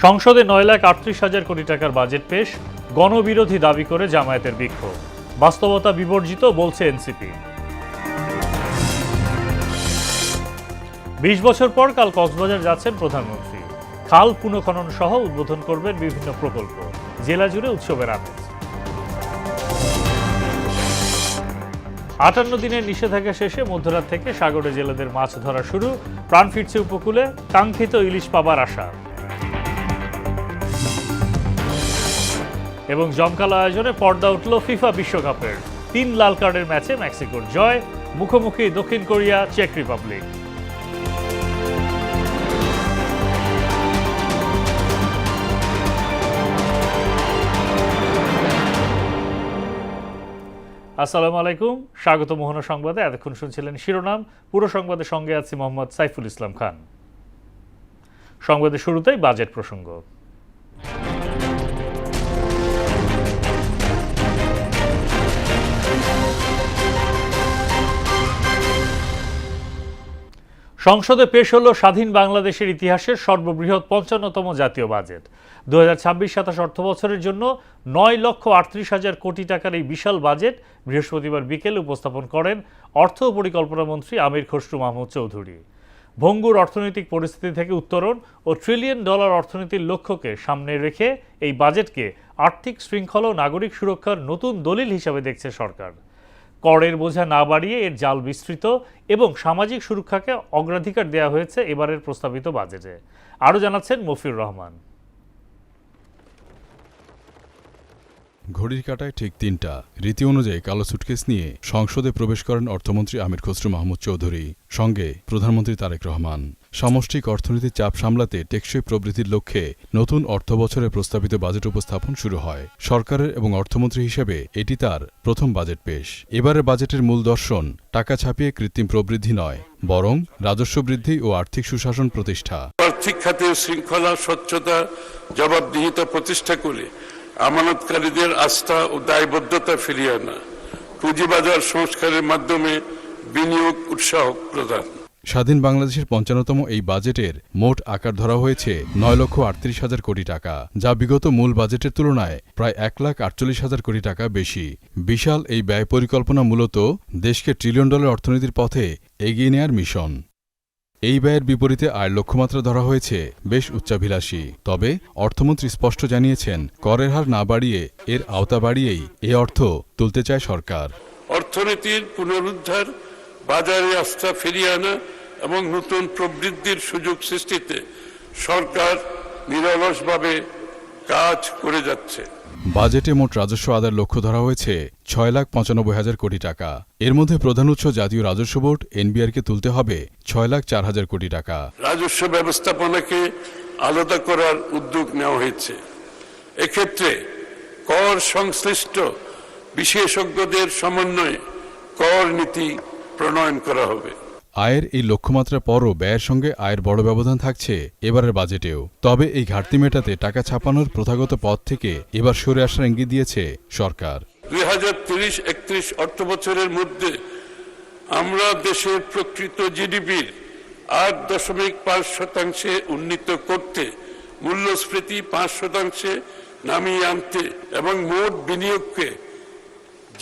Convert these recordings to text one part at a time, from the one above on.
সংসদে 9,38,000 কোটি টাকার বাজেট পেশ, গণবিরোধী দাবি করে জামায়াতের বিক্ষোভ। বাস্তবতা বিবর্জিত বলছে এনসিপি। 20 বছর পর কাল কক্সবাজার যাচ্ছেন প্রধানমন্ত্রী। খাল পুনঃখনন সহ উদ্বোধন করবেন বিভিন্ন প্রকল্প। জেলা জুড়ে উৎসবের আমেজ। 58 দিনের নিষেধাজ্ঞা শেষে মধ্যরাত থেকে সাগরে জেলেদের মাছ ধরা শুরু। প্রাণ ফিরছে উপকূলে, কাঙ্ক্ষিত ইলিশ পাবার আশা। এবং জমকালো আয়োজনে পর্দা উঠল ফিফা বিশ্বকাপের। 3 লাল কার্ডের ম্যাচে মেক্সিকোর জয়, মুখোমুখি দক্ষিণ কোরিয়া, চেক রিপাবলিক। আসসালামু আলাইকুম, স্বাগত মোহনা সংবাদে। এতক্ষণ শুনছিলেন শিরোনাম। পুরো সংবাদের সঙ্গে আছি মোহাম্মদ সাইফুল ইসলাম খান। সংবাদের শুরুতেই বাজেট প্রসঙ্গ। সংসদে পেশ হল স্বাধীন বাংলাদেশের ইতিহাসের সর্ববৃহৎ 55তম জাতীয় বাজেট। 2026-27 অর্থ বছরের জন্য 9,38,000 কোটি টাকার এই বিশাল বাজেট বৃহস্পতিবার বিকেলে উপস্থাপন করেন অর্থ ও পরিকল্পনা মন্ত্রী আমির খসরু মাহমুদ চৌধুরী। ভঙ্গুর অর্থনৈতিক পরিস্থিতি থেকে উত্তরণ ও $1 ট্রিলিয়ন অর্থনীতির লক্ষ্যকে সামনে রেখে এই বাজেটকে আর্থিক শৃঙ্খলা ও নাগরিক সুরক্ষার নতুন দলিল হিসাবে দেখছে সরকার। করের বোঝা না বাড়িয়ে এর জাল বিস্তৃত এবং সামাজিক সুরক্ষাকে অগ্রাধিকার দেওয়া হয়েছে এবারের প্রস্তাবিত বাজেটে। আরও জানাচ্ছেন মফিউর রহমান। ঘড়ির কাঁটায় ঠিক 3টা। রীতি অনুযায়ী কালো সুটকেস নিয়ে সংসদে প্রবেশ করেন অর্থমন্ত্রী আমির খসরু মাহমুদ চৌধুরী, সঙ্গে প্রধানমন্ত্রী তারেক রহমান। সামষ্টিক অর্থনীতির চাপ সামলাতে টেকসই প্রবৃদ্ধির লক্ষ্যে নতুন অর্থবছরে প্রস্তাবিত বাজেট উপস্থাপন শুরু হয় সরকারের, এবং অর্থমন্ত্রী হিসেবে এটি তার প্রথম বাজেট পেশ। এবারের বাজেটের মূল দর্শন টাকা ছাপিয়ে কৃত্রিম প্রবৃদ্ধি নয়, বরং রাজস্ব বৃদ্ধি ও আর্থিক সুশাসন প্রতিষ্ঠা। আর্থিক খাতে শৃঙ্খলা, স্বচ্ছতা, জবাবদিহিতা প্রতিষ্ঠা করে আমানতকারীদের আস্থা ও দায়বদ্ধতা ফিরিয়ে আনা, পুঁজিবাজার সংস্কারের মাধ্যমে বিনিয়োগ উৎসাহ প্রদান। স্বাধীন বাংলাদেশের 55তম এই বাজেটের মোট আকার ধরা হয়েছে 9,38,000 কোটি টাকা, যা বিগত মূল বাজেটের তুলনায় প্রায় 1,48,000 কোটি টাকা বেশি। বিশাল এই ব্যয় পরিকল্পনা মূলত দেশকে $1 ট্রিলিয়ন অর্থনীতির পথে এগিয়ে নেয়ার মিশন। এই ব্যয়ের বিপরীতে আয়ের লক্ষ্যমাত্রা ধরা হয়েছে বেশ উচ্চাভিলাষী। তবে অর্থমন্ত্রী স্পষ্ট জানিয়েছেন, করের হার না বাড়িয়ে এর আওতা বাড়িয়েই এ অর্থ তুলতে চায় সরকার। অর্থনীতির পুনরুদ্ধার, বাজারে আস্থা ফিরিয়ে আনা এবং নতুন প্রবৃদ্ধির সুযোগ সৃষ্টিতে সরকার নিরলসভাবে কাজ করে যাচ্ছে। বাজেটে মোট রাজস্ব আদায়ের লক্ষ্য ধরা হয়েছে 6,95,000 কোটি টাকা। এর মধ্যে প্রধান উৎস জাতীয় রাজস্ব বোর্ড এনবিআরকে তুলতে হবে 6,04,000 কোটি টাকা। রাজস্ব ব্যবস্থাপনাকে আলাদা করার উদ্যোগ নেওয়া হয়েছে। এক্ষেত্রে কর সংশ্লিষ্ট বিশেষজ্ঞদের সমন্বয়ে কর নীতি প্রণয়ন করা হবে। আয়ের এই লক্ষ্যমাত্রার পরও ব্যয়ের সঙ্গে আয়ের বড় ব্যবধান থাকছে এবারের বাজেটেও। তবে এই ঘাটতি মেটাতে টাকা ছাপানোর প্রথাগত পথ থেকে এবার সরে আসার ইঙ্গিত দিয়েছে সরকার। 2030-31 অর্থ বছরের মধ্যে আমরা দেশের প্রকৃত জিডিপির 8.5% উন্নীত করতে, মূল্যস্ফীতি 5% নামিয়ে আনতে এবং মোট বিনিয়োগকে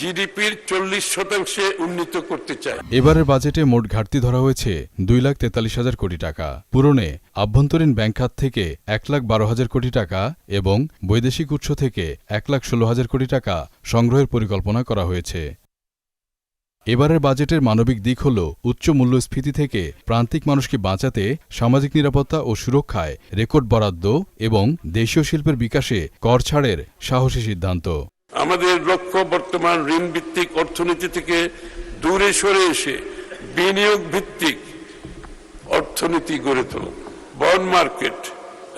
জিডিপির 40% উন্নীত করতে চায়। এবারের বাজেটে মোট ঘাটতি ধরা হয়েছে 2,43,000 কোটি টাকা। পূরণে আভ্যন্তরীণ ব্যাংক খাত থেকে 1,12,000 কোটি টাকা এবং বৈদেশিক উৎস থেকে 1,16,000 কোটি টাকা সংগ্রহের পরিকল্পনা করা হয়েছে। এবারের বাজেটের মানবিক দিক হল উচ্চ মূল্যস্ফীতি থেকে প্রান্তিক মানুষকে বাঁচাতে সামাজিক নিরাপত্তা ও সুরক্ষায় রেকর্ড বরাদ্দ এবং দেশীয় শিল্পের বিকাশে কর ছাড়ের সাহসী সিদ্ধান্ত। আমাদের লক্ষ্য বর্তমান ঋণ ভিত্তিক অর্থনীতি থেকে দূরে সরে এসে বিনিয়োগ ভিত্তিক অর্থনীতি গড়ে তোলা। বন্ড মার্কেট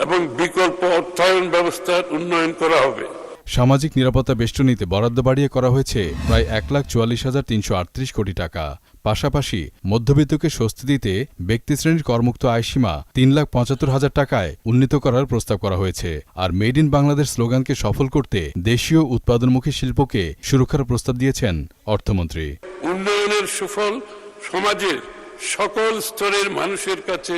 এবং বিকল্প অর্থায়ন ব্যবস্থার উন্নয়ন করা হবে। সামাজিক নিরাপত্তা বেষ্টনীতে বরাদ্দ বাড়িয়ে করা হয়েছে প্রায় 1,44,338 কোটি টাকা। পাশাপাশি মধ্যবিত্তকে স্বস্তি দিতে ব্যক্তিশ্রেণীর করমুক্ত আয়সীমা 3,75,000 টাকায় উন্নীত করার প্রস্তাব করা হয়েছে। আর মেড ইন বাংলাদেশ স্লোগানকে সফল করতে দেশীয় উৎপাদনমুখী শিল্পকে সুরক্ষার প্রস্তাব দিয়েছেন অর্থমন্ত্রী। উন্নয়নের সুফল সমাজের সকল স্তরের মানুষের কাছে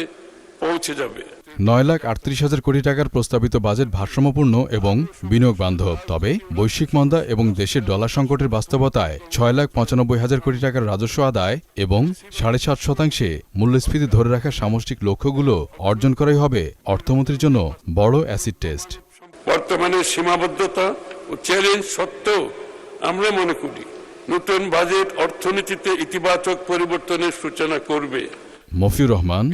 পৌঁছে যাবে। 9,38,000 কোটি টাকার প্রস্তাবিত বাজেট ভারসাম্যপূর্ণ এবং বিনিয়োগ বান্ধব। তবে বৈশ্বিক মন্দা এবং দেশের ডলার সংকটের বাস্তবতায় 6,95,000 কোটি টাকার রাজস্ব আদায় এবং 7.5% মূল্যস্ফীতি ধরে রাখার সামষ্টিক লক্ষ্যগুলো অর্জন করাই হবে অর্থমন্ত্রীর জন্য বড় অ্যাসিড টেস্ট। বর্তমানে সীমাবদ্ধতা ও চ্যালেঞ্জ সত্ত্বেও আমরা মনে করি নতুন বাজেট অর্থনীতিতে ইতিবাচক পরিবর্তনের সূচনা করবে। মফিউর রহমান,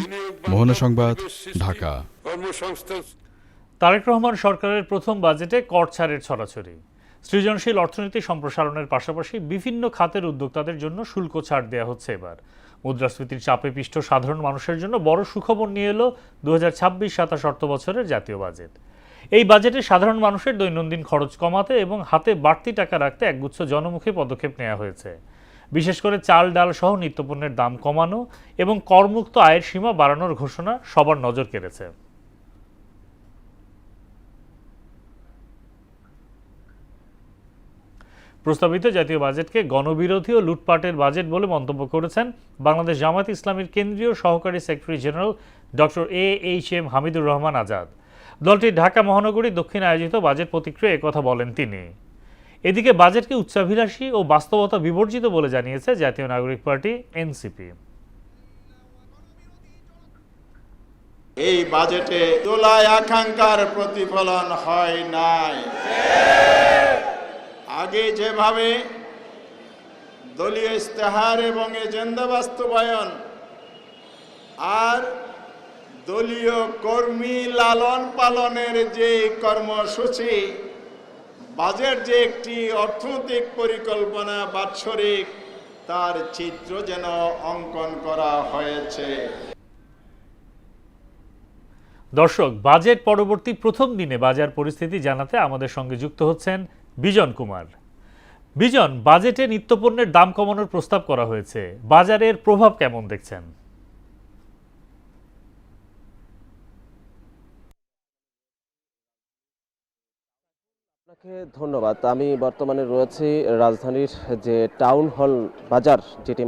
মোহনা সংবাদ, ঢাকা। কর্মসংস্থান তারেক রহমান সরকারের প্রথম বাজেটে কর ছাড়ের ছড়াছড়ি। সৃজনশীল অর্থনীতি সম্প্রসারণের পাশাপাশি বিভিন্ন খাতের উদ্যোক্তাদের জন্য শুল্ক ছাড় দেওয়া হচ্ছে। এবার মুদ্রাস্ফীতির চাপে পিষ্ট সাধারণ মানুষের জন্য বড় সুখবর নিয়ে এলো 2026-27 অর্থ বছরের জাতীয় বাজেট। এই বাজেটে সাধারণ মানুষের দৈনন্দিন খরচ কমাতে এবং হাতে বাড়তি টাকা রাখতে একগুচ্ছ জনমুখী পদক্ষেপ নেওয়া হয়েছে। বিশেষ করে চাল, ডাল সহ নিত্যপণ্যের দাম কমানো এবং করমুক্ত আয়ের সীমা বাড়ানোর ঘোষণা সবার নজর কেড়েছে। প্রস্তাবিত জাতীয় বাজেটকে গণবিরোধী ও লুটপাটের বাজেট বলে মন্তব্য করেছেন বাংলাদেশ জামায়াত ইসলামীর কেন্দ্রীয় সহকারী secretary general doctor AHM Hamidur Rahman Azad. দলটির ঢাকা মহানগরী দক্ষিণ আয়োজিত বাজেট প্রতিক্রিয়ায় একথা বলেন তিনি। এদিকে বাজেটকে উচ্চাভিলাষী ও বাস্তবতা বিবর্জিত বলে জানিয়েছে জাতীয় নাগরিক পার্টি NCP। এই বাজেটে তোলায় আকাঙ্ক্ষার প্রতিফলন হয় নাই। আগে যেভাবে দলীয় ইস্তেহার এবং এজেন্ডা বাস্তবায়ন আর দলীয় কর্মী লালন পালনের যে কর্মসূচি, বাজেট যে একটি অর্থনৈতিক পরিকল্পনা বাৎসরিক, তার চিত্র যেন অঙ্কন করা হয়েছে। দর্শক, বাজেট পরবর্তী প্রথম দিনে বাজার পরিস্থিতি জানাতে আমাদের সঙ্গে যুক্ত হচ্ছেন বিজন কুমার। বিজন, বাজেটে নিত্যপণ্যের দাম কমানোর প্রস্তাব করা হয়েছে, বাজারের প্রভাব কেমন দেখছেন? আপনাকে ধন্যবাদ। আমি বর্তমানে রয়েছি রাজধানীর যে টাউন হল বাজার, যেটি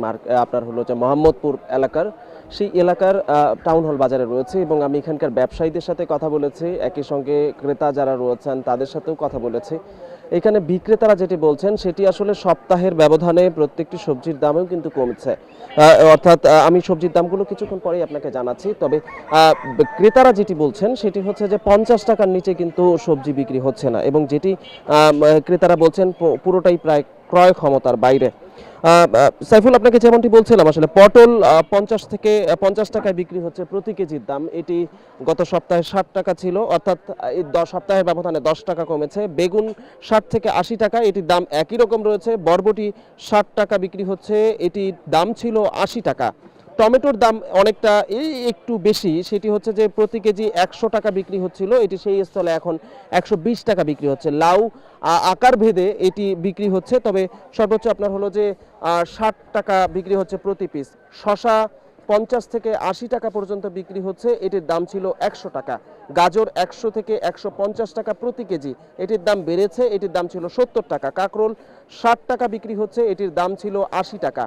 আপনার হলো যে মোহাম্মদপুর এলাকার, সেই এলাকার টাউন হল বাজারে রয়েছে এবং আমি এখানকার ব্যবসায়ীদের সাথে কথা বলেছি, একই সঙ্গে ক্রেতা যারা রয়েছেন তাদের সাথেও কথা বলেছি। এখানে বিক্রেতারা যেটি বলছেন সেটি আসলে সপ্তাহের ব্যবধানে প্রত্যেকটি সবজির দামেও কিন্তু কমছে, অর্থাৎ আমি সবজির দামগুলো কিছুক্ষণ পরেই আপনাকে জানাচ্ছি। তবে ক্রেতারা যেটি বলছেন সেটি হচ্ছে যে 50 টাকার নিচে কিন্তু সবজি বিক্রি হচ্ছে না, এবং যেটি ক্রেতারা বলছেন পুরোটাই প্রায় ক্রয় ক্ষমতার বাইরে। সাইফুল, আপনাকে যেমনটি বলছিলাম, আসলে পটল 50 টাকায় বিক্রি হচ্ছে প্রতি কেজির দাম। এটি গত সপ্তাহে 60 টাকা ছিল, অর্থাৎ এই 10 সপ্তাহের ব্যবধানে 10 টাকা কমেছে। বেগুন 60 থেকে 80 টাকা, এটির দাম একই রকম রয়েছে। বরবটি 60 টাকা বিক্রি হচ্ছে, এটির দাম ছিল 80 টাকা। টমেটোর দাম অনেকটা একটু বেশি, সেটি হচ্ছে যে প্রতি কেজি 100 টাকা বিক্রি হচ্ছিল, এটি সেই স্থলে এখন 120 টাকা বিক্রি হচ্ছে। লাউ আকার ভেদে এটি বিক্রি হচ্ছে, তবে সর্বোচ্চ আপনার হলো যে 60 টাকা বিক্রি হচ্ছে প্রতি পিস। শশা 50 থেকে 80 টাকা পর্যন্ত বিক্রি হচ্ছে, এটির দাম ছিল 100 টাকা। গাজর 100 থেকে 150 টাকা প্রতি কেজি, এটির দাম বেড়েছে, এটির দাম ছিল 70 টাকা। কাঁকরোল 60 টাকা বিক্রি হচ্ছে, এটির দাম ছিল 80 টাকা।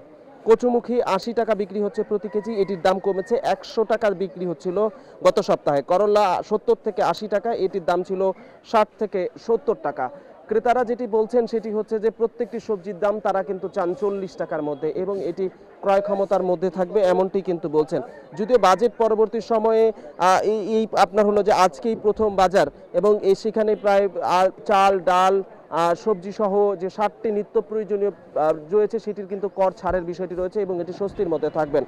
কচুমুখী 80 টাকা বিক্রি হচ্ছে প্রতি কেজি, এটির দাম কমেছে, 100 টাকা বিক্রি হচ্ছিল গত সপ্তাহে। করলা 70 থেকে 80 টাকা, এটির দাম ছিল 60 থেকে 70 টাকা। ক্রেতারা যেটি বলছেন সেটি হচ্ছে যে প্রত্যেকটি সবজির দাম তারা কিন্তু চান 40 টাকার মধ্যে, এবং এটি ক্রয় ক্ষমতার মধ্যে থাকবে এমনটি কিন্তু বলছেন। যদিও বাজেট পরবর্তী সময়ে এই আপনার হলো যে আজকেই প্রথম বাজার, এবং সেখানে প্রায় চাল, ডাল, সবজি সহ যে 60টি নিত্য প্রয়োজনীয় রয়েছে সেটির কিন্তু কর ছাড়ের বিষয়টি রয়েছে, এবং এটি স্বস্তির মধ্যে থাকবেন।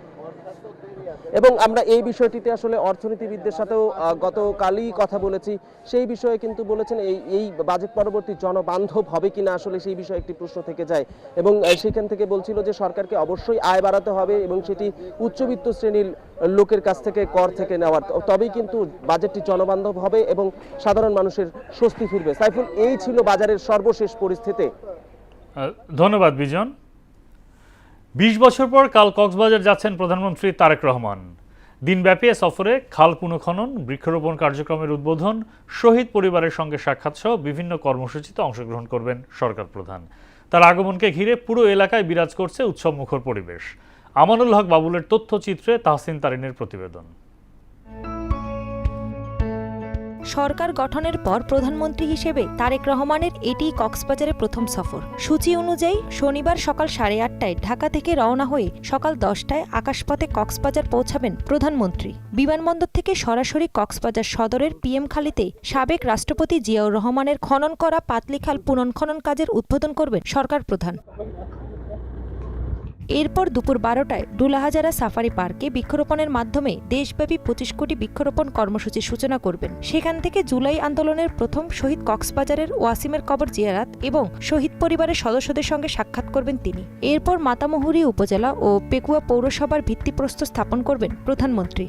এবং আমরা এই বিষয়টিতে আসলে অর্থনীতিবিদদের সাথেও গতকালই কথা বলেছি, সেই বিষয়ে কিন্তু বলেছেন এই বাজেট পরবর্তী জনবান্ধব হবে কিনা, আসলে সেই বিষয়ে একটি প্রশ্ন থেকে যায়। এবং সেখান থেকে বলছিল যে সরকারকে অবশ্যই আয় বাড়াতে হবে, এবং সেটি উচ্চবিত্ত শ্রেণীর লোকের কাছ থেকে কর থেকে নেওয়ার, তবেই কিন্তু বাজেটটি জনবান্ধব হবে এবং সাধারণ মানুষের স্বস্তি ফিরবে। সাইফুল, এই ছিল বাজারের সর্বশেষ পরিস্থিতি। ধন্যবাদ বিজন। 20 বছর পর কাল কক্সবাজার যাচ্ছেন প্রধানমন্ত্রী তারেক রহমান। দিনব্যাপী সফরে খাল পুনঃখনন, বৃক্ষরোপণ কার্যক্রমের উদ্বোধন, শহীদ পরিবারের সঙ্গে সাক্ষাৎ সহ বিভিন্ন কর্মসূচিতে অংশগ্রহণ করবেন সরকার প্রধান। তার আগমনকে ঘিরে পুরো এলাকায় বিরাজ করছে উৎসবমুখর পরিবেশ। আমানুল হক বাবুলের তথ্যচিত্রে তাহসিন তারিনের প্রতিবেদন। সরকার গঠনের পর প্রধানমন্ত্রী হিসেবে তারেক রহমানের এটিই কক্সবাজারে প্রথম সফর। সূচি অনুযায়ী শনিবার সকাল 8:30টায় ঢাকা থেকে রওনা হয়ে সকাল 10টায় আকাশপথে কক্সবাজার পৌঁছাবেন প্রধানমন্ত্রী। বিমানবন্দর থেকে সরাসরি কক্সবাজার সদরের পিএমখালীতে সাবেক রাষ্ট্রপতি জিয়াউর রহমানের খনন করা পাতলিখাল পুনঃখনন কাজের উদ্বোধন করবেন সরকার প্রধান। এরপর দুপুর 12টায় ডুলাহাজারা সাফারি পার্কে বৃক্ষরোপণের মাধ্যমে দেশব্যাপী 25 কোটি বৃক্ষরোপণ কর্মসূচির সূচনা করবেন। সেখান থেকে জুলাই আন্দোলনের প্রথম শহীদ কক্সবাজারের ওয়াসিমের কবর জিয়ারাত এবং শহীদ পরিবারের সদস্যদের সঙ্গে সাক্ষাৎ করবেন তিনি। এরপর মাতামুহুরী উপজেলা ও পেকুয়া পৌরসভার ভিত্তিপ্রস্তর স্থাপন করবেন প্রধানমন্ত্রী।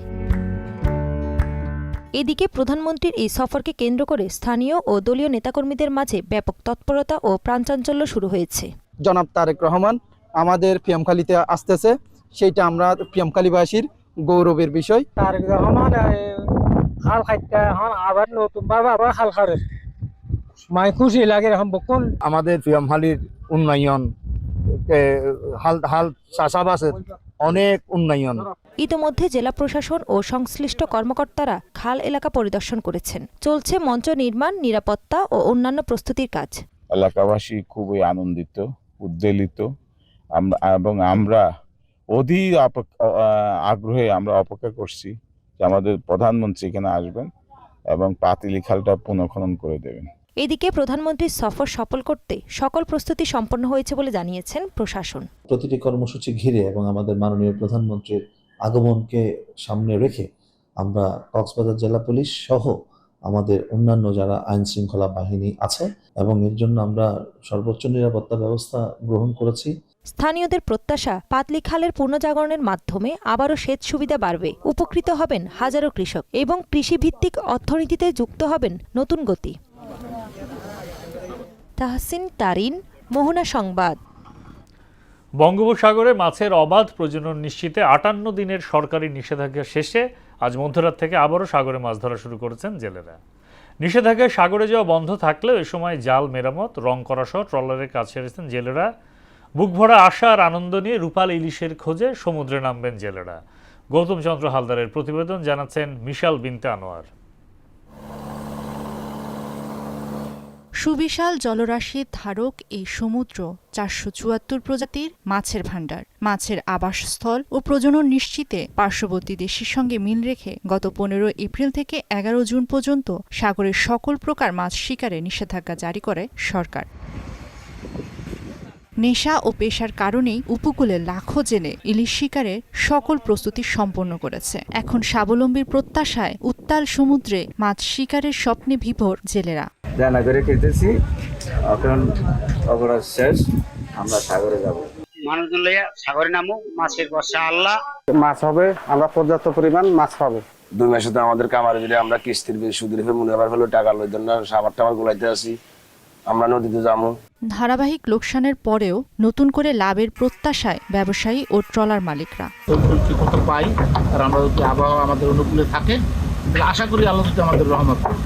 এদিকে প্রধানমন্ত্রীর এই সফরকে কেন্দ্র করে স্থানীয় ও দলীয় নেতাকর্মীদের মাঝে ব্যাপক তৎপরতা ও প্রাণচাঞ্চল্য শুরু হয়েছে। জনাব তারেক রহমান আমাদের পিএমখালীতে আসতেছে, সেইটা আমরা পিএমখালীবাসীর গৌরবের বিষয়। তারেক রহমান হাল খাইতে এখন আবার নতুন ভাবে আবার হাল খাড়ে মাই খুশি লাগে এখন বকুন আমাদের পিএমখালীর উন্নয়ন হাল চাষাবাসের অনেক উন্নয়ন। ইতোমধ্যে জেলা প্রশাসন ও সংশ্লিষ্ট কর্মকর্তারা খাল এলাকা পরিদর্শন করেছেন। চলছে মঞ্চ নির্মাণ, নিরাপত্তা ও অন্যান্য প্রস্তুতির কাজ। এলাকাবাসী খুবই আনন্দিত, উদ্বেলিত এবং আমরা অধীর আগ্রহে আমরা অপেক্ষা করছি যে আমাদের প্রধানমন্ত্রী এখানে আসবেন এবং পাতিলি খালটা পুনঃখনন করে দেবেন। এদিকে প্রধানমন্ত্রীর সফর সফল করতে সকল প্রস্তুতি সম্পন্ন হয়েছে বলে জানিয়েছেন প্রশাসন। প্রতিটি কর্মসূচি ঘিরে এবং আমাদের মাননীয় প্রধানমন্ত্রীর আগমনকে সামনে রেখে আমরা কক্সবাজার জেলা পুলিশ সহ আমাদের অন্যান্য যারা আইন শৃঙ্খলা বাহিনী আছে এবং এর জন্য আমরা সর্বোচ্চ নিরাপত্তা ব্যবস্থা গ্রহণ করেছি। স্থানীয়দের প্রত্যাশা, পাতলি খালের পুনর্জাগরণের মাধ্যমে আবারও সেচ সুবিধা বাড়বে, উপকৃত হবেন হাজারো কৃষক এবং কৃষিভিত্তিক অর্থনীতিতে যুক্ত হবেন নতুন গতি। তাহসিন তারিন, মোহনা সংবাদ। বঙ্গোপসাগরে মাছের অবাধ প্রজনন নিশ্চিতে 58 দিনের সরকারি নিষেধাজ্ঞা শেষে আজ মধ্যরাত থেকে আবারও সাগরে মাছ ধরা শুরু করেছেন জেলেরা। নিষেধাজ্ঞায় সাগরে যাওয়া বন্ধ থাকলেও এ সময় জাল মেরামত, রং করা সহ ট্রলারের কাজ সেরেছেন জেলেরা। বুকভরা আশা আর আনন্দ নিয়ে রূপাল ইলিশের খোঁজে সমুদ্রে নামবেন জেলেরা। গৌতম চন্দ্র হালদারের প্রতিবেদন, জানাচ্ছেন মিশাল বিনতে আনোয়ার। সুবিশাল জলরাশির ধারক এই সমুদ্র 474 প্রজাতির মাছের ভাণ্ডার, মাছের আবাসস্থল ও প্রজনন নিশ্চিতে পার্শ্ববর্তী দেশের সঙ্গে মিল রেখে গত 15 এপ্রিল থেকে 11 জুন পর্যন্ত সাগরের সকল প্রকার মাছ শিকারে নিষেধাজ্ঞা জারি করে সরকার। নেশা ও পেশার কারণেই উপকূলে লাখো জেলে ইলিশ শিকারের সকল প্রস্তুতি সম্পন্ন করেছে। এখন স্বাবলম্বীর প্রত্যাশায় উত্তাল সমুদ্রে মাছ শিকারের স্বপ্নে বিভোর জেলেরা। রান্না করে খেতেছি, এখন অপরাধ শেষ, আমরা সাগরে যাব। মানুষজন লইয়া সাগরে নামো, মাছের বর্ষা আল্লাহ মাছ হবে, আমরা পর্যাপ্ত পরিমাণ মাছ পাবো। 2 মাসে তো আমাদের কামারে দিলে আমরা কিস্তির সুদের মনে আবার হলো টাকা লই জন্য সাবার টাবার গুলাইতে আসি, আমরা নদীতে যাবো। ধারাবাহিক লোকসানের পরেও নতুন করে লাভের প্রত্যাশায় ব্যবসায়ী ও ট্রলার মালিকরা। পাই আর আমরা যদি আবহাওয়া আমাদের অনুকূলে থাকে আশা করি আল্লাহ যদি আমাদের রহমত করবে।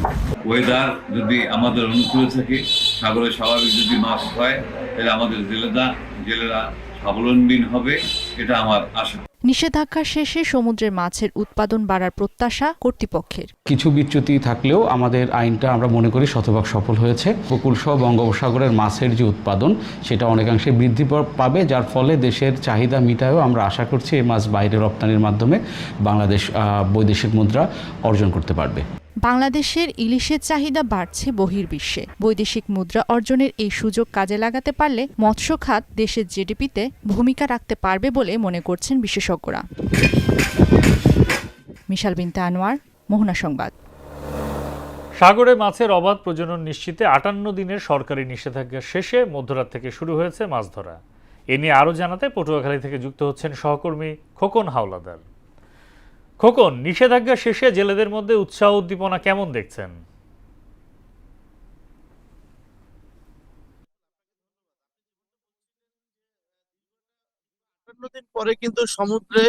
ওয়েদার যদি আমাদের অনুকূলে থাকে, সাগরে স্বাভাবিক যদি মাছ হয়, তাহলে আমাদের জেলেরা স্বাবলম্বী হবে, এটা আমার আশা। নিষেধাজ্ঞা শেষে সমুদ্রের মাছের উৎপাদন বাড়ার প্রত্যাশা কর্তৃপক্ষের। কিছু বিচ্যুতি থাকলেও আমাদের আইনটা আমরা মনে করি শতভাগ সফল হয়েছে। উপকূলসহ বঙ্গোপসাগরের মাছের যে উৎপাদন সেটা অনেকাংশে বৃদ্ধি পাবে, যার ফলে দেশের চাহিদা মিটায়ও আমরা আশা করছি এই মাছ বাইরে রপ্তানির মাধ্যমে বাংলাদেশ বৈদেশিক মুদ্রা অর্জন করতে পারবে। বাংলাদেশের ইলিশের চাহিদা বাড়ছে বহির্বিশ্বে। বৈদেশিক মুদ্রা অর্জনের এই সুযোগ কাজে লাগাতে পারলে মৎস্য খাত দেশের জিডিপিতে ভূমিকা রাখতে পারবে বলে মনে করছেন বিশেষজ্ঞরা। মিশাল বিনতে আনোয়ার, মোহনা সংবাদ। সাগরে মাছের অবাধ প্রজনন নিশ্চিতে 58 দিনের সরকারি নিষেধাজ্ঞা শেষে মধ্যরাত থেকে শুরু হয়েছে মাছ ধরা। এ নিয়ে আরও জানাতে পটুয়াখালী থেকে যুক্ত হচ্ছেন সহকর্মী খোকন হাওলাদার। খোকন, নিষেধাজ্ঞা শেষে জেলেদের মধ্যে উৎসাহ উদ্দীপনা কেমন দেখছেন? দিন পরে কিন্তু সমুদ্রে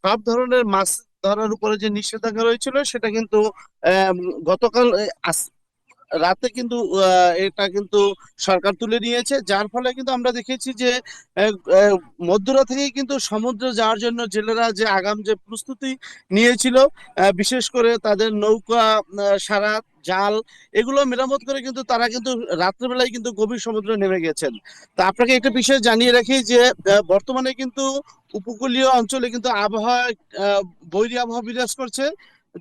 সব ধরনের মাছ ধরার উপরে যে নিষেধাজ্ঞা রয়েছিল সেটা কিন্তু গতকাল রাতে কিন্তু এটা কিন্তু সরকার তুলে নিয়েছে, যার ফলে কিন্তু আমরা দেখেছি যে মধ্যরাত থেকেই কিন্তু সমুদ্রে যাওয়ার জন্য জেলেরা যে আগাম যে প্রস্তুতি নিয়েছিল, বিশেষ করে তাদের নৌকা, সারা জাল এগুলো মেরামত করে কিন্তু তারা কিন্তু রাত্রেবেলায় কিন্তু গভীর সমুদ্রে নেমে গেছেন। তা আপনাকে একটা বিষয় জানিয়ে রাখি যে বর্তমানে কিন্তু উপকূলীয় অঞ্চলে কিন্তু আবহাওয়া, বৈরী আবহাওয়া বিরাজ করছে,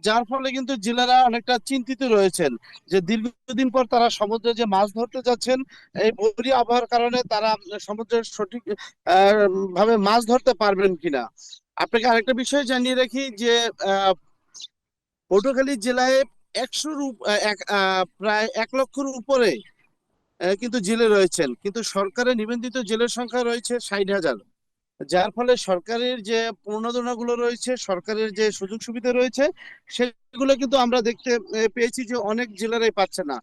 যার ফলে কিন্তু জেলেরা অনেকটা চিন্তিত রয়েছেন যে দীর্ঘদিন পর তারা সমুদ্রে যে মাছ ধরতে যাচ্ছেন, এই বৈরী আবহাওয়ার কারণে তারা সমুদ্রের সঠিক ভাবে মাছ ধরতে পারবেন কিনা। আপনাকে আরেকটা বিষয় জানিয়ে রাখি যে পটুয়াখালী জেলায় 1 লক্ষের উপরে কিন্তু জেলে রয়েছেন, কিন্তু সরকারের নিবন্ধিত জেলের সংখ্যা রয়েছে 60,000। যার ফলে সরকারের যে প্রণোদনাগুলো রয়েছে, সরকারের যে সুযোগ সুবিধা রয়েছে, সেগুলো কিন্তু আমরা দেখতে পেয়েছি যে অনেক জেলারাই পাচ্ছে না।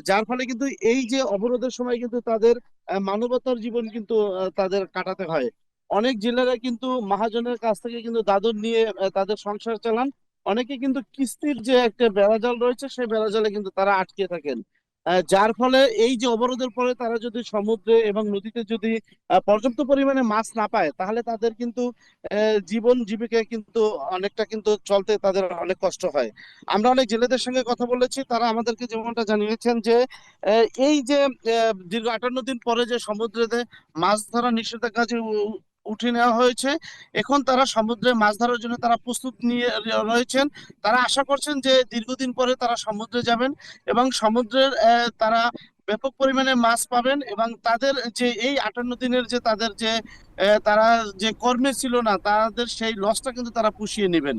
যার ফলে কিন্তু এই যে অবরোধের সময় কিন্তু তাদের মানবতার জীবন কিন্তু তাদের কাটাতে হয়। অনেক জেলারা কিন্তু মহাজনের কাছ থেকে কিন্তু দাদন নিয়ে তাদের সংসার চালান। অনেকে কিন্তু কিস্তির যে একটা বেড়াজাল রয়েছে, সেই বেড়াজালে কিন্তু তারা আটকে থাকেন। যার ফলে এই যে অবরোধের পরে তারা যদি সমুদ্রে এবং নদীতে যদি পর্যাপ্ত পরিমাণে মাছ না পায়, তাহলে তাদের কিন্তু জীবন জীবিকা কিন্তু অনেকটা কিন্তু চলতে তাদের অনেক কষ্ট হয়। আমরা অনেক জেলেদের সঙ্গে কথা বলেছি, তারা আমাদেরকে যেমনটা জানিয়েছেন যে এই যে দীর্ঘ 58 দিন পরে যে সমুদ্রেতে মাছ ধরা নিষেধাজ্ঞা যে উঠে নেওয়া হয়েছে, এখন তারা সমুদ্রে মাছ ধরার জন্য তারা প্রস্তুত নিয়ে রয়েছেন। তারা আশা করছেন যে দীর্ঘদিন পরে তারা সমুদ্রে যাবেন এবং সমুদ্রের তারা ব্যাপক পরিমাণে মাছ পাবেন এবং তাদের যে এই 58 দিনের যে তাদের যে তারা যে কর্মে ছিল না, তাদের সেই লসটা কিন্তু তারা পুষিয়ে নেবেন,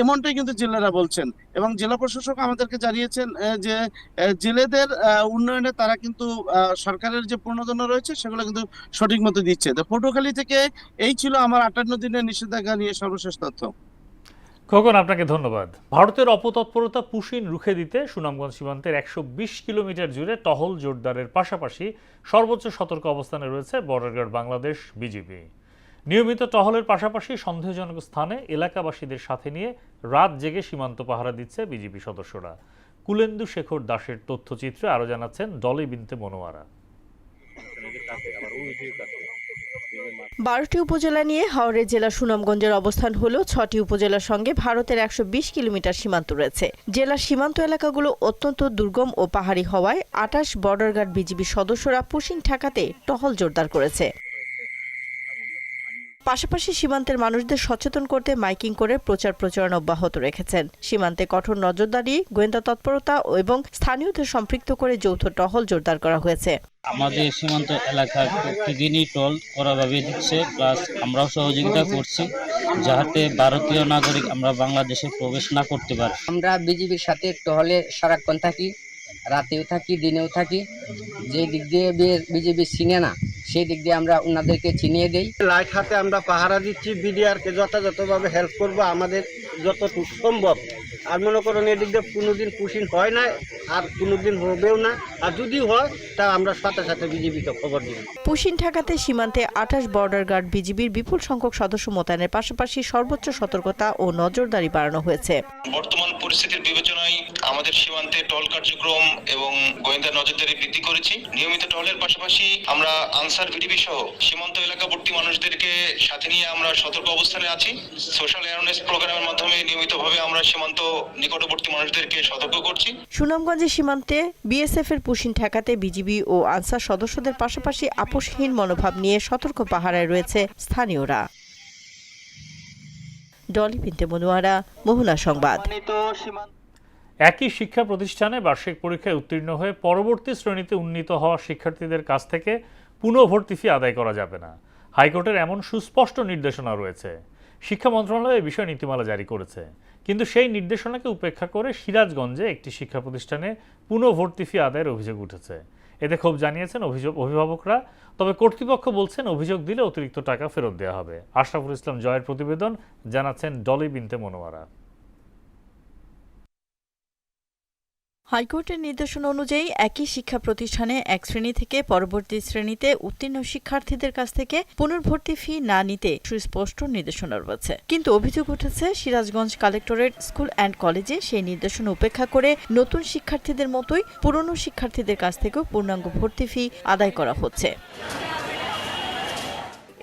এমনটাই কিন্তু জেলেরা বলছেন। এবং জেলা প্রশাসক আমাদেরকে জানিয়েছেন যে জেলেদের উন্নয়নে তারা কিন্তু সরকারের যে প্রণোদনা রয়েছে সেগুলো কিন্তু সঠিক মতো দিচ্ছে। তো পটুয়াখালী থেকে এই ছিল আমার 58 দিনের নিষেধাজ্ঞা নিয়ে সর্বশেষ তথ্য। খোকন, আপনাকে ধন্যবাদ। ভারতের অপতৎপরতা পুশিন রুখে দিতে সুনামগঞ্জ সীমান্তের 120 কিলোমিটার জুড়ে টহল জোরদারের পাশাপাশি সর্বোচ্চ সতর্ক অবস্থানে রয়েছে বর্ডার গার্ড বাংলাদেশ বিজিবি। নিয়মিত টহলের পাশাপাশি সন্দেহজনক স্থানে এলাকাবাসীদের সাথে নিয়ে রাত জেগে সীমান্ত পাহারা দিচ্ছে বিজিবি সদস্যরা। কুলেন্দু শেখর দাসের তথ্যচিত্রে আরও জানাচ্ছেন ডলি বিনতে মনোয়ারা। 12টি উপজেলা নিয়ে হাওড়ে জেলা সুনামগঞ্জের অবস্থান হলেও 6টি উপজেলার সঙ্গে ভারতের 120 কিলোমিটার সীমান্ত রয়েছে। জেলার সীমান্ত এলাকাগুলো অত্যন্ত দুর্গম ও পাহাড়ি হওয়ায় 28 বর্ডার গার্ড বিজিবি সদস্যরা পুশিং ঠেকাতে টহল জোরদার করেছে। পাশাপাশি সীমান্তের মানুষদের সচেতন করতে মাইকিং করে প্রচারণা অব্যাহত রেখেছেন। সীমান্তে কঠোর নজরদারি, গোয়েন্দা তৎপরতা এবং স্থানীয়দের সম্পৃক্ত করে যৌথ টহল জোরদার করা হয়েছে। আমাদের সীমান্ত এলাকায় প্রতিদিনই টোল কড়াভাবে দিচ্ছে, প্লাস আমরাও সহযোগিতা করছি যাতে ভারতীয় নাগরিক আমরা বাংলাদেশে প্রবেশ না করতে পারে। আমরা বিজিবির সাথে টহলে সারাক্ষণ থাকি, রাতেও থাকি, দিনেও থাকি। যে দিক দিয়ে বিজিবি চিনে না, সেই দিক দিয়ে আমরা ওনাদেরকে চিনিয়ে দেই। লাইট হাতে আমরা পাহারা দিচ্ছি, বিডিআরকে যথাযথভাবে হেল্প করব আমাদের যতটুকু সম্ভব। আর মনে করুন এদিক দিয়ে কোনোদিন পুশিন হয় না, আর কোনোদিন হবেও না, আর যদি হয় তা আমরা সাথে সাথে বিজিবিকে খবর দিব। পুশিন ঠেকাতে সীমান্তে 28 বর্ডার গার্ড বিজিবির বিপুল সংখ্যক সদস্য মোতায়েনের পাশাপাশি সর্বোচ্চ সতর্কতা ও নজরদারি বাড়ানো হয়েছে। বর্তমান পরিস্থিতির বিবেচনায় আমাদের সীমান্তে টহল কার্যক্রম এবং গোয়েন্দা নজরদারি বৃদ্ধি করেছি। নিয়মিত টহলের পাশাপাশি আমরা আনসার বিডিবি সহ সীমান্ত এলাকাবর্তী মানুষদেরকে সাথে নিয়ে আমরা সতর্ক অবস্থানে আছি। সোশ্যাল অ্যাওয়ারনেস প্রোগ্রামের মাধ্যমে নিয়মিতভাবে আমরা সীমান্ত নিকটবর্তী মানুষদেরকে সতর্ক করছি। সুনামগঞ্জের সীমান্তে বিএসএফ এর পুশিন ঠেকাতে বিজিবি ও আনসার সদস্যদের পাশাপাশি আপোষহীন মনোভাব নিয়ে সতর্ক পাহারায় রয়েছে স্থানীয়রা। ডলি বিনতে মনোয়ারা, মোহনা সংবাদ। একই শিক্ষা প্রতিষ্ঠানে বার্ষিক পরীক্ষায় উত্তীর্ণ হয়ে পরবর্তী শ্রেণীতে উন্নীত হওয়া শিক্ষার্থীদের কাছ থেকে পুনঃভর্তি ফি আদায় করা যাবে না। হাইকোর্টের এমন সুস্পষ্ট নির্দেশনা রয়েছে। শিক্ষা মন্ত্রণালয় এই বিষয়ে নীতিমালা জারি করেছে, কিন্তু সেই নির্দেশনাকে উপেক্ষা করে সিরাজগঞ্জে একটি শিক্ষা প্রতিষ্ঠানে পুনঃভর্তি ফি আদায়ের অভিযোগ উঠেছে। এতে ক্ষোভ জানিয়েছেন অভিভাবকরা। তবে কর্তৃপক্ষ বলছেন অভিযোগ দিলে অতিরিক্ত টাকা ফেরত দেওয়া হবে। আশরাফুল ইসলাম জয়ের প্রতিবেদন, জানাচ্ছেন ডলি বিনতে মনোয়ারা। হাইকোর্টের নির্দেশনা অনুযায়ী একই শিক্ষা প্রতিষ্ঠানে এক শ্রেণী থেকে পরবর্তী শ্রেণীতে উত্তীর্ণ শিক্ষার্থীদের কাছ থেকে পুনর্ভর্তি ফি না নিতে সুস্পষ্ট নির্দেশনা রয়েছে। কিন্তু অভিযোগ উঠেছে সিরাজগঞ্জ কালেক্টরেট স্কুল অ্যান্ড কলেজে সেই নির্দেশনা উপেক্ষা করে নতুন শিক্ষার্থীদের মতোই পুরনো শিক্ষার্থীদের কাছ থেকেও পূর্ণাঙ্গ ভর্তি ফি আদায় করা হচ্ছে।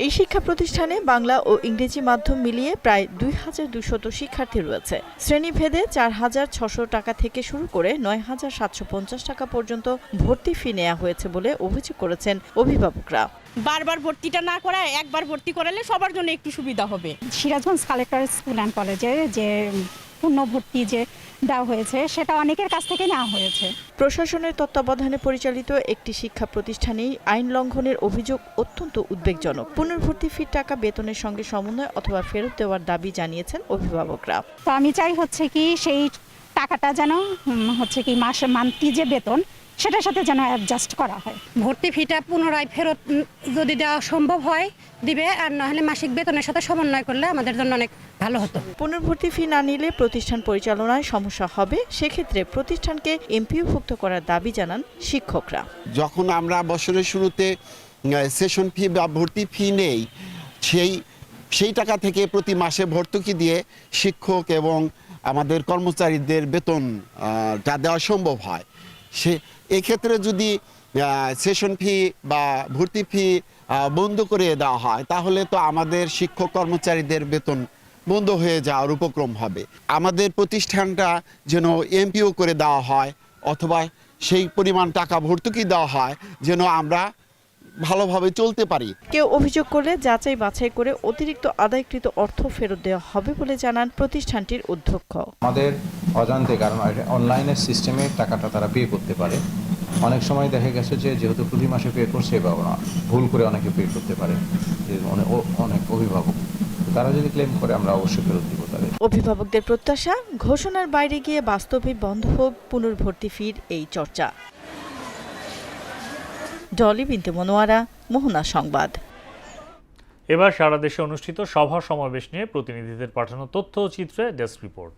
এই শিক্ষা প্রতিষ্ঠানে বাংলা ও ইংরেজি মাধ্যম মিলিয়ে প্রায় 2200 শিক্ষার্থী রয়েছে। শ্রেণীভেদে 4600 টাকা থেকে শুরু করে 9750 টাকা পর্যন্ত ভর্তি ফি নেওয়া হয়েছে বলে অভিযোগ করেছেন অভিভাবকরা। বারবার ভর্তিটা না করায় একবার ভর্তি করালে সবার জন্য একটু সুবিধা হবে। সিরাজগঞ্জ কালেক্টরেট স্কুল অ্যান্ড কলেজে যে পূর্ণ ভর্তি যে দেওয়া হয়েছে সেটা অনেকের কাছ থেকে নেওয়া হয়েছে। প্রশাসনের তত্ত্বাবধানে পরিচালিত একটি শিক্ষা প্রতিষ্ঠানেই আইন লঙ্ঘনের অভিযোগ অত্যন্ত উদ্বেগজনক। পুনর্ভর্তি ফির টাকা বেতনের সঙ্গে সমন্বয় অথবা ফেরত দেওয়ার দাবি জানিয়েছেন অভিভাবকরা। তো আমি চাই কি সেই টাকাটা যেন মাসে মান্থলি যে বেতন সেটার সাথে যেন অ্যাডজাস্ট করা হয়। ভর্তি ফিটা পুনরায় ফেরত যদি দেওয়া সম্ভব হয় দিবে, আর নাহলে মাসিক বেতনের সাথে সমন্বয় করলে আমাদের জন্য অনেক ভালো হতো। পুনর্ভর্তি ফি না নিলে প্রতিষ্ঠান পরিচালনায় সমস্যা হবে, সেক্ষেত্রে প্রতিষ্ঠানকে এমপিওভুক্ত করার দাবি জানান শিক্ষকরা। যখন আমরা বছরের শুরুতে সেশন ফি বা ভর্তি ফি নেই, সেই টাকা থেকে প্রতি মাসে ভর্তুকি দিয়ে শিক্ষক এবং আমাদের কর্মচারীদের বেতনটা দেওয়া সম্ভব হয়। এক্ষেত্রে যদি সেশন ফি বা ভর্তি ফি বন্ধ করে দেওয়া হয় তাহলে তো আমাদের শিক্ষক কর্মচারীদের বেতন বন্ধ হয়ে যাওয়ার উপক্রম হবে। আমাদের প্রতিষ্ঠানটা যেন এমপিও করে দেওয়া হয় অথবা সেই পরিমাণ টাকা ভর্তুকি দেওয়া হয় যেন আমরা ভালোভাবে চলতে পারি। কেউ অভিযোগ করলে যাচাই বাছাই করে অতিরিক্ত আদায়কৃত অর্থ ফেরত দেওয়া হবে বলে জানান প্রতিষ্ঠানটির অধ্যক্ষ। আমাদের অজান্তে, কারণ অনলাইনের সিস্টেমে টাকাটা তারা পে করতে পারে। অনেক সময় দেখা গেছে যে যেহেতু প্রতি মাসে পে করছে বা ভুল করে অনেকে পে করতে পারে, অনেক অভিভাবক, তারা যদি ক্লেম করে আমরা অবশ্যই ফেরত দিব তাদের। অভিভাবকদের প্রত্যাশা, ঘোষণার বাইরে গিয়ে বাস্তবে বন্ধ হোক পুনর্ভর্তি ফির এই চর্চা। ডলি বিনতে মনোয়ারা, মোহনা সংবাদ। এবার সারা দেশে অনুষ্ঠিত সভা সমাবেশ নিয়ে প্রতিনিধিদের পাঠানো তথ্য ও চিত্রে ডেস্ক রিপোর্ট।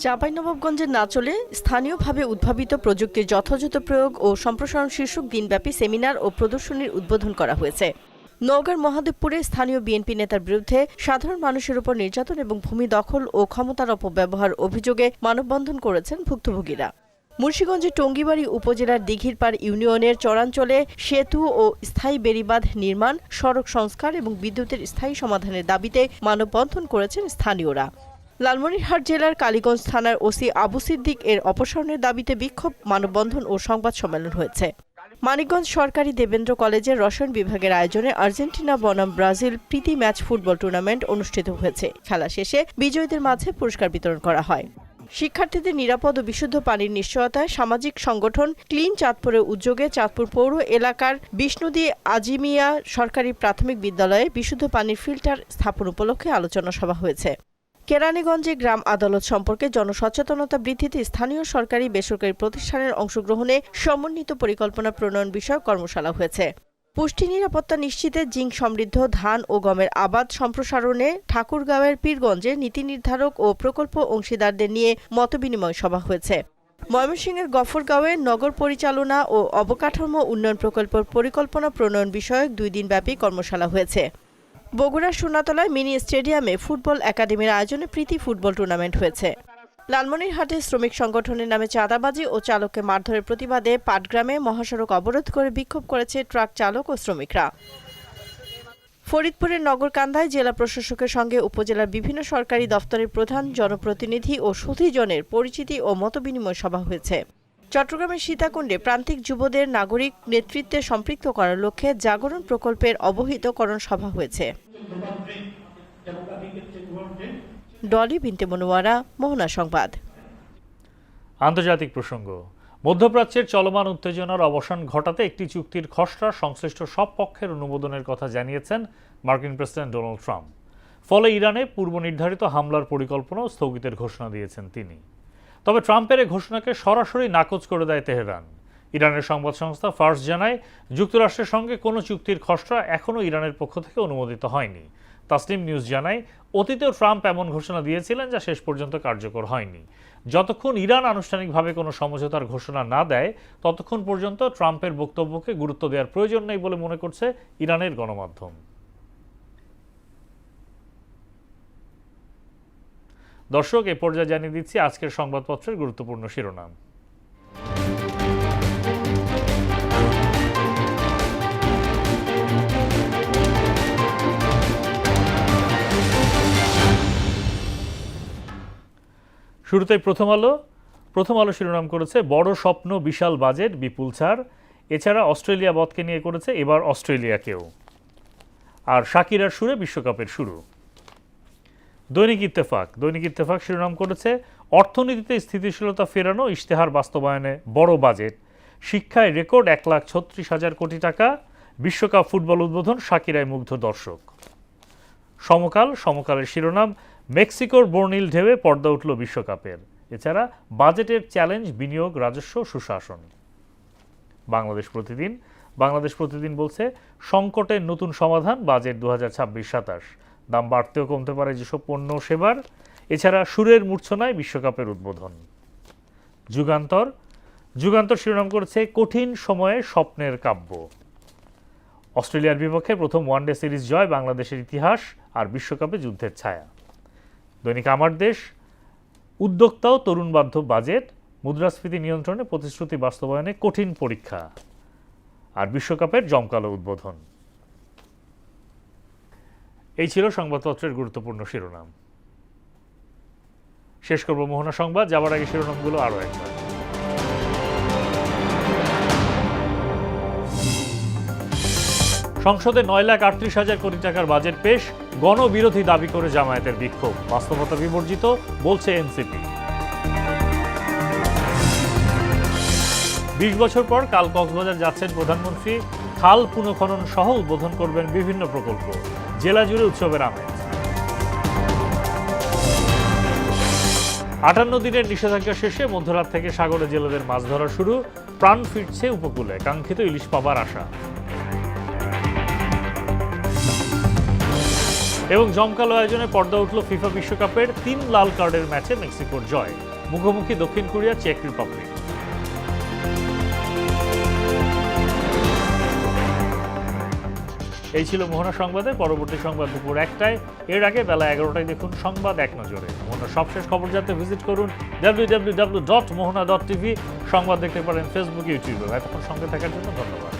চাঁপাইনবাবগঞ্জের নাচলে স্থানীয়ভাবে উদ্ভাবিত প্রযুক্তির যথাযথ প্রয়োগ ও সম্প্রসারণ শীর্ষক দিনব্যাপী সেমিনার ও প্রদর্শনীর উদ্বোধন করা হয়েছে। নওগাঁর মহাদেবপুরে স্থানীয় বিএনপি নেতার বিরুদ্ধে সাধারণ মানুষের উপর নির্যাতন এবং ভূমি দখল ও ক্ষমতার অপব্যবহার অভিযোগে মানববন্ধন করেছেন ভুক্তভোগীরা। মুন্সিগঞ্জের টঙ্গিবাড়ি উপজেলার দিঘিরপাড় ইউনিয়নের চরাঞ্চলে সেতু ও স্থায়ী বেড়িবাঁধ নির্মাণ, সড়ক সংস্কার এবং বিদ্যুতের স্থায়ী সমাধানের দাবিতে মানববন্ধন করেছেন স্থানীয়রা। লালমনিরহাট জেলার কালীগঞ্জ থানার ওসি আবু সিদ্দিক এর অপসারণের দাবিতে বিক্ষোভ মানববন্ধন ও সংবাদ সম্মেলন হয়েছে। মানিকগঞ্জ সরকারি দেবেন্দ্র কলেজের রসায়ন বিভাগের আয়োজনে আর্জেন্টিনা বনাম ব্রাজিল প্রীতি ম্যাচ ফুটবল টুর্নামেন্ট অনুষ্ঠিত হয়েছে। খেলা শেষে বিজয়ীদের মাঝে পুরস্কার বিতরণ করা হয়। শিক্ষার্থীদের নিরাপদ ও বিশুদ্ধ পানির নিশ্চয়তায় সামাজিক সংগঠন ক্লিন চাঁদপুরের উদ্যোগে চাঁদপুর পৌর এলাকার বিষ্ণুদী আজিমিয়া সরকারি প্রাথমিক বিদ্যালয়ে বিশুদ্ধ পানির ফিল্টার স্থাপন উপলক্ষে আলোচনা সভা হয়েছে। কেরানীগঞ্জে গ্রাম আদালত সম্পর্কে জনসচেতনতা বৃদ্ধিতে স্থানীয় সরকারি বেসরকারি প্রতিষ্ঠানের অংশগ্রহণে সমন্বিত পরিকল্পনা প্রণয়ন বিষয়ক কর্মশালা হয়েছে। পুষ্টি নিরাপত্তা নিশ্চিতে জিঙ্ক সমৃদ্ধ ধান ও গমের আবাদ সম্প্রসারণে ঠাকুরগাঁওয়ের পীরগঞ্জে নীতি নির্ধারক ও প্রকল্প অংশীদারদের নিয়ে মতবিনিময় সভা হয়েছে। ময়মনসিংহের গফরগাঁওয়ে নগর পরিচালনা ও অবকাঠামো উন্নয়ন প্রকল্পের পরিকল্পনা প্রণয়ন বিষয়ক 2 দিনব্যাপী কর্মশালা হয়েছে। বগুড়ার সোনাতলায় মিনি স্টেডিয়ামে ফুটবল একাডেমির আয়োজনে প্রীতি ফুটবল টুর্নামেন্ট হয়েছে। লালমনিরহাটে শ্রমিক সংগঠনের নামে চাঁদাবাজি ও চালককে মারধরের প্রতিবাদে পাটগ্রামে মহাসড়ক অবরোধ করে বিক্ষোভ করেছে ট্রাক চালক ও শ্রমিকরা। ফরিদপুরের নগরকান্দায় জেলা প্রশাসকের সঙ্গে উপজেলার বিভিন্ন সরকারি দপ্তরের প্রধান, জনপ্রতিনিধি ও সুধীজনের পরিচিতি ও মতবিনিময় সভা হয়েছে। চট্টগ্রামের সীতাকুণ্ডে প্রান্তিক যুবদের নাগরিক নেতৃত্বে সম্পৃক্ত করার লক্ষ্যে জাগরণ প্রকল্পের অবহিতকরণ সভা হয়েছে। ডলি বিনতে মনোয়ারা, মোহনা সংবাদ। আন্তর্জাতিক প্রসঙ্গ। মধ্যপ্রাচ্যের চলমান উত্তেজনার অবসান ঘটাতে একটি চুক্তির খসড়া সংশ্লিষ্ট সব পক্ষের অনুমোদনের কথা জানিয়েছেন মার্কিন প্রেসিডেন্ট ডোনাল্ড ট্রাম্প। ফলে ইরানে পূর্ব নির্ধারিত হামলার পরিকল্পনা ও স্থগিতের ঘোষণা দিয়েছেন তিনি। তবে ট্রাম্পের এই ঘোষণাকে সরাসরি নাকচ করে দেয় তেহরান। ইরানের সংবাদ সংস্থা ফার্স জানায়, যুক্তরাষ্ট্রের সঙ্গে কোনো চুক্তির খসড়া এখনও ইরানের পক্ষ থেকে অনুমোদিত হয়নি। তাসনিম নিউজ জানায়, অতীতেও ট্রাম্প এমন ঘোষণা দিয়েছিলেন যা শেষ পর্যন্ত কার্যকর হয়নি। যতক্ষণ ইরান আনুষ্ঠানিকভাবে কোনো সমঝোতার ঘোষণা না দেয় ততক্ষণ পর্যন্ত ট্রাম্পের বক্তব্যকে গুরুত্ব দেওয়ার প্রয়োজন নেই বলে মনে করছে ইরানের গণমাধ্যম। দর্শক, এ পর্যায়ে জানিয়ে দিচ্ছি আজকের সংবাদপত্রের গুরুত্বপূর্ণ শিরোনাম। শুরুতেই প্রথম আলো শিরোনাম করেছে বড় স্বপ্ন, বিশাল বাজেট, বিপুল ছাড়। এছাড়া অস্ট্রেলিয়া বধকে নিয়ে করেছে এবার অস্ট্রেলিয়াকেও। আর শাকিরার সুরে বিশ্বকাপের শুরু। দৈনিক ইত্তেফাক শিরোনাম করেছে অর্থনীতিতে স্থিতিশীলতা ফেরানো, ইশতেহার বাস্তবায়নে বড় বাজেট, শিক্ষায় রেকর্ড 1,36,000 কোটি টাকা, বিশ্বকাপ ফুটবল উদ্বোধন, শাকিরায় মুগ্ধ দর্শক। সমকালের শিরোনাম মেক্সিকোর বর্ণিল ঢেউয়ে পর্দা উঠল বিশ্বকাপের। এছাড়া বাজেটের চ্যালেঞ্জ, বিনিয়োগ, রাজস্ব, সুশাসন। বাংলাদেশ প্রতিদিন বলছে সংকটের নতুন সমাধান, বাজেট 2026-27, দাম বাড়তেও কমতে পারে যেসব পণ্য সেবার। এছাড়া সুরের মূর্ছনায় বিশ্বকাপের উদ্বোধন। যুগান্তর শিরোনাম করেছে কঠিন সময়ে স্বপ্নের কাব্য, অস্ট্রেলিয়ার বিপক্ষে প্রথম ওয়ানডে সিরিজ জয়, বাংলাদেশের ইতিহাস আর বিশ্বকাপে যুদ্ধের ছায়া। দৈনিক আমার দেশ, উদ্যোক্তা ও তরুণ বান্ধব বাজেট, মুদ্রাস্ফীতি নিয়ন্ত্রণে প্রতিশ্রুতি বাস্তবায়নে কঠিন পরীক্ষা আর বিশ্বকাপের জমকালো উদ্বোধন। এই ছিল সংবাদপত্রের গুরুত্বপূর্ণ শিরোনাম। শেষ করব মোহনা সংবাদ, যাবার আগে শিরোনামগুলো আরও একবার। সংসদে 9,38,000 কোটি টাকার বাজেট পেশ, গণবিরোধী দাবি করে জামায়াতের বিক্ষোভ, বাস্তবতা বিবর্জিত বলছে এনসিপি। 20 বছর পর কাল কক্সবাজার যাচ্ছেন প্রধানমন্ত্রী, খাল পুনঃখনন সহ উদ্বোধন করবেন বিভিন্ন প্রকল্প, জেলা জুড়ে উৎসবের আমেজ। 58 দিনের নিষেধাজ্ঞা শেষে মধ্যরাত থেকে সাগরে জেলেদের মাছ ধরা শুরু, প্রাণ ফিরছে উপকূলে, কাঙ্ক্ষিত ইলিশ পাবার আশা। এবং জমকালো আয়োজনে পর্দা উঠল ফিফা বিশ্বকাপের 3 লাল কার্ডের ম্যাচে মেক্সিকোর জয়, মুখোমুখি দক্ষিণ কোরিয়া, চেক রিপাবলিক। এই ছিল মোহনা সংবাদের পরবর্তী সংবাদ দুপুর 1টায়। এর আগে বেলা 11টায় দেখুন সংবাদ এক নজরে। মোহনার সবশেষ খবর জানতে ভিজিট করুন www.mohana.tv। সংবাদ দেখতে পারেন ফেসবুক, ইউটিউবে। এতক্ষণ সঙ্গে থাকার জন্য ধন্যবাদ।